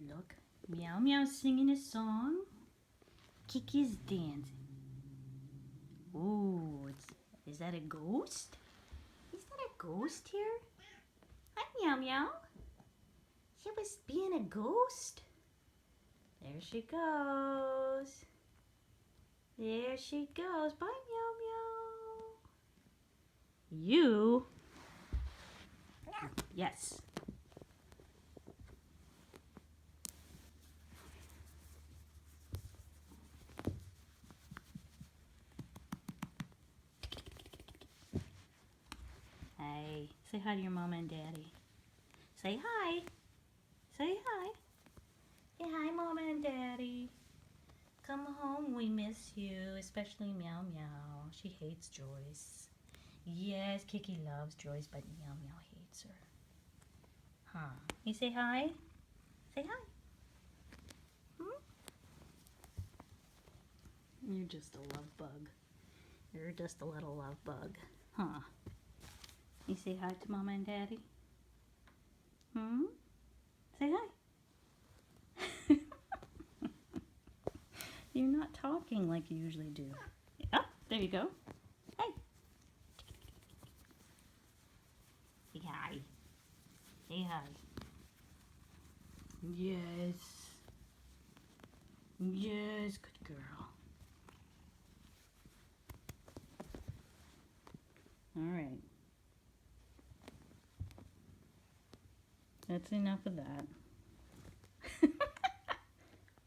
Look, Meow Meow's singing a song. Kiki's dancing. Ooh, is that a ghost? Is that a ghost here? Hi, Meow Meow. She was being a ghost. There she goes. There she goes. Bye, Meow Meow. You? Yes. Hey, say hi to your mama and daddy. Say hi. Say hi. Say hi, mama and daddy. Come home, we miss you, especially Meow Meow. She hates Joyce. Yes, Kiki loves Joyce, but Meow Meow hates her. Huh? You say hi? Say hi. Hmm? You're just a love bug. You're just a little love bug. Huh? You say hi to Mama and Daddy? Hmm? Say hi. You're not talking like you usually do. Oh, there you go. Hey. Say hi. Say hi. Yes. Yes, good girl. All right. That's enough of that.